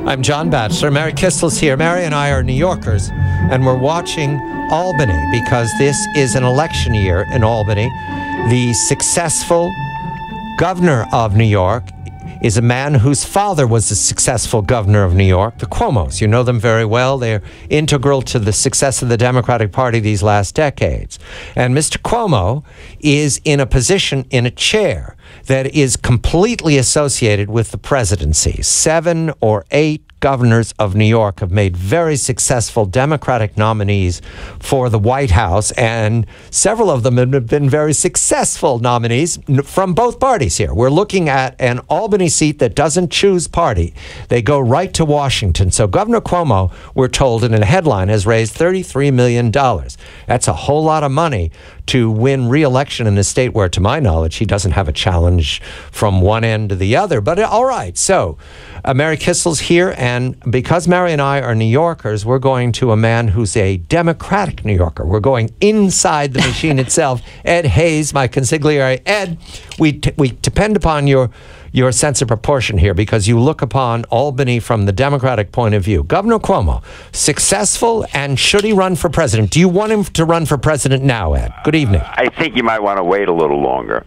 I'm John Batchelor. Mary Kissel's here. Mary and I are New Yorkers, and we're watching Albany because this is an election year in Albany. The successful governor of New York is a man whose father was a successful governor of New York, the Cuomos. You know them very well. They're integral to the success of the Democratic Party these last decades. And Mr. Cuomo is in a position, in a chair, that is completely associated with the presidency. 7 or 8 governors of New York have made very successful Democratic nominees for the White House, and several of them have been very successful nominees from both parties here. We're looking at an Albany seat that doesn't choose party. They go right to Washington. So Governor Cuomo, we're told in a headline, has raised $33 million. That's a whole lot of money to win re-election in a state where, to my knowledge, he doesn't have a challenge from one end to the other. But all right, so Mary Kissel's here, and because Mary and I are New Yorkers, we're going to a man who's a Democratic New Yorker. We're going inside the machine itself. Ed Hayes, my consigliere. Ed, we depend upon your sense of proportion here because you look upon Albany from the Democratic point of view. Governor Cuomo, successful, and should he run for president? Do you want him to run for president now, Ed? Good evening. I think you might want to wait a little longer.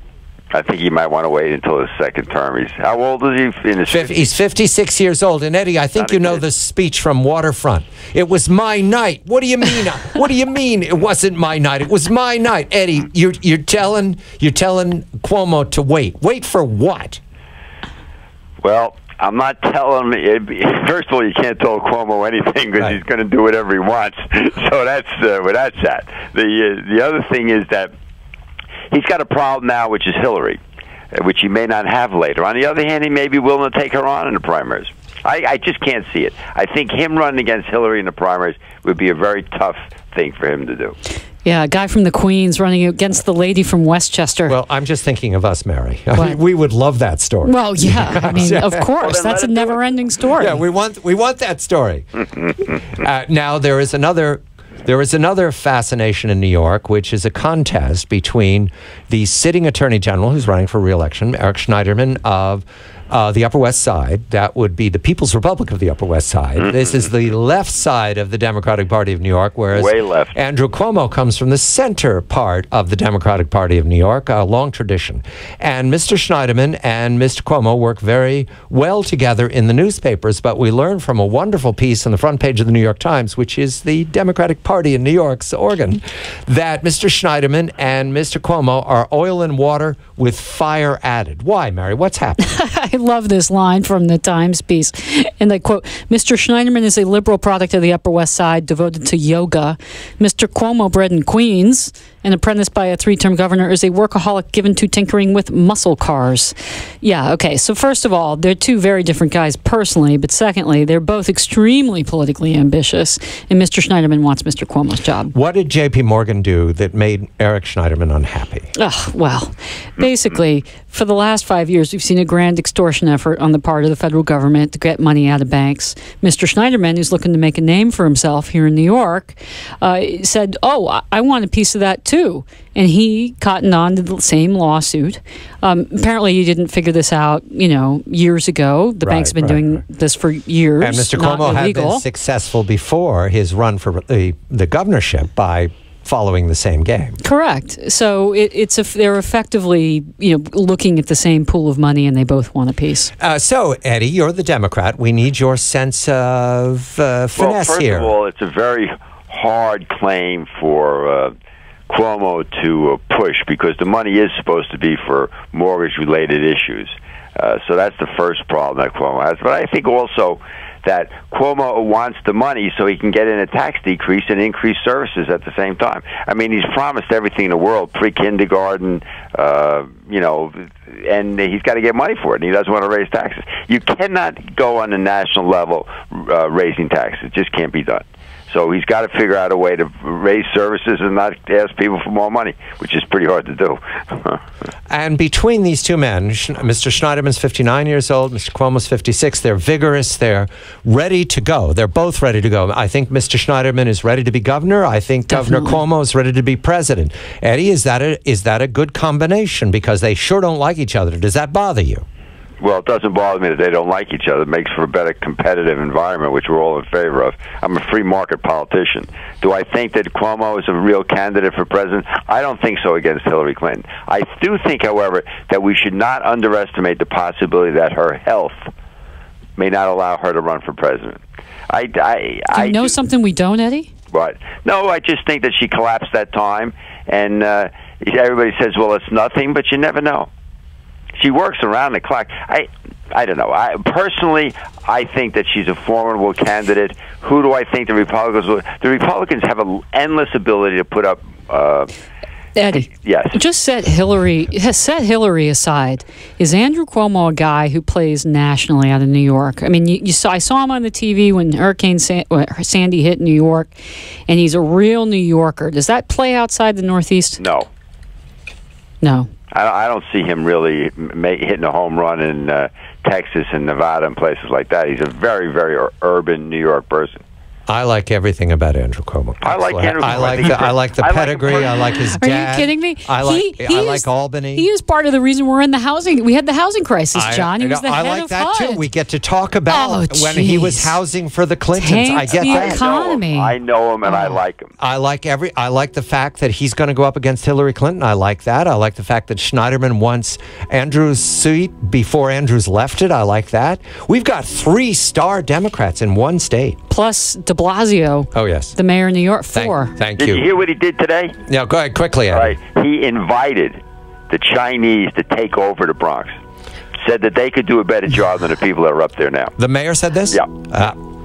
I think you might want to wait until his second term. How old is he? In his He's 56 years old. And Eddie, I think you know the speech from Waterfront. It was my night. What do you mean? What do you mean it wasn't my night? It was my night. Eddie, you're telling Cuomo to wait. Wait for what? Well, I'm not telling him. First of all, you can't tell Cuomo anything because he's going to do whatever he wants. So that's where that's at. The other thing is that he's got a problem now, which is Hillary, which he may not have later. On the other hand, he may be willing to take her on in the primaries. I just can't see it. I think him running against Hillary in the primaries would be a very tough thing for him to do. Yeah, a guy from the Queens running against the lady from Westchester. Well, I'm just thinking of us, Mary. I mean, we would love that story. Well, yeah. I mean, of course. That's a never-ending story. Yeah, we want that story. Now, there is another fascination in New York, which is a contest between the sitting Attorney General, who's running for re-election, Eric Schneiderman of the Upper West Side. That would be the People's Republic of the Upper West Side. This is the left side of the Democratic Party of New York, whereas way left. Andrew Cuomo comes from the center part of the Democratic Party of New York, a long tradition. And Mr. Schneiderman and Mr. Cuomo work very well together in the newspapers, but we learn from a wonderful piece on the front page of the New York Times, which is the Democratic Party in New York's organ, that Mr. Schneiderman and Mr. Cuomo are oil and water with fire added. Why, Mary? What's happening? I love this line from the Times piece. And they quote, Mr. Schneiderman is a liberal product of the Upper West Side devoted to yoga. Mr. Cuomo, bred in Queens and apprenticed by a 3-term governor, is a workaholic given to tinkering with muscle cars. Yeah, okay. So first of all, they're two very different guys personally, but secondly, they're both extremely politically ambitious, and Mr. Schneiderman wants Mr. Cuomo's job. What did J.P. Morgan do that made Eric Schneiderman unhappy? Well, basically, for the last 5 years, we've seen a grand extortion effort on the part of the federal government to get money out of banks. Mr. Schneiderman, who's looking to make a name for himself here in New York, said, I want a piece of that too. And he cottoned on to the same lawsuit. Apparently, he didn't figure this out, years ago. The banks have been doing this for years. And Mr. Cuomo had been successful before his run for the governorship by following the same game. Correct. So they're effectively looking at the same pool of money, and they both want a piece. So Eddie, you're the Democrat. We need your sense of finesse here. Well, first of all, it's a very hard claim for Cuomo to push because the money is supposed to be for mortgage-related issues. So that's the first problem that Cuomo has. But I think also that Cuomo wants the money so he can get in a tax decrease and increase services at the same time. I mean, he's promised everything in the world, pre-kindergarten, and he's got to get money for it, and he doesn't want to raise taxes. You cannot go on the national level raising taxes. It just can't be done. So he's got to figure out a way to raise services and not ask people for more money, which is pretty hard to do. And between these two men, Mr. Schneiderman's 59 years old, Mr. Cuomo's 56, they're vigorous, they're ready to go. They're both ready to go. I think Mr. Schneiderman is ready to be governor. I think Governor Cuomo is ready to be president. Eddie, is that a good combination? Because they sure don't like each other. Does that bother you? Well, it doesn't bother me that they don't like each other. It makes for a better competitive environment, which we're all in favor of. I'm a free market politician. Do I think that Cuomo is a real candidate for president? I don't think so against Hillary Clinton. I do think, however, that we should not underestimate the possibility that her health may not allow her to run for president. Do you know something we don't, Eddie? What? No, I just think that she collapsed that time, and everybody says, well, it's nothing, but you never know. She works around the clock. I don't know. Personally, I think that she's a formidable candidate. Who do I think the Republicans will? The Republicans have an endless ability to put up. Eddie, yes. Just set Hillary aside. Is Andrew Cuomo a guy who plays nationally out of New York? I mean, I saw him on the TV when Hurricane Sandy hit New York, and he's a real New Yorker. Does that play outside the Northeast? No. No. I don't see him really hitting a home run in Texas and Nevada and places like that. He's a very, very urban New York person. I like everything about Andrew Cuomo. I like Andrew Cuomo. I like the pedigree. I like his dad. Are you kidding me? I like Albany. He is part of the reason we're in the housing. We had the housing crisis, John. He was the head I like of that HUD. too. We get to talk about when he was housing for the Clintons. I get that. Economy. I know him and I like him. I like the fact that he's going to go up against Hillary Clinton. I like that. I like the fact that Schneiderman wants Andrew's seat before Andrews left it. I like that. We've got 3-star Democrats in one state. Plus de Blasio. Oh, yes. The mayor of New York, 4. Thank you. Did you hear what he did today? Yeah, go ahead, quickly, Eddie. Right. He invited the Chinese to take over the Bronx. Said that they could do a better job than the people that are up there now. The mayor said this? Yeah.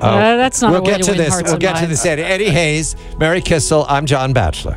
That's not we'll a way get to to win this. hearts We'll and get to minds. this. Eddie Hayes, Mary Kissel. I'm John Batchelor.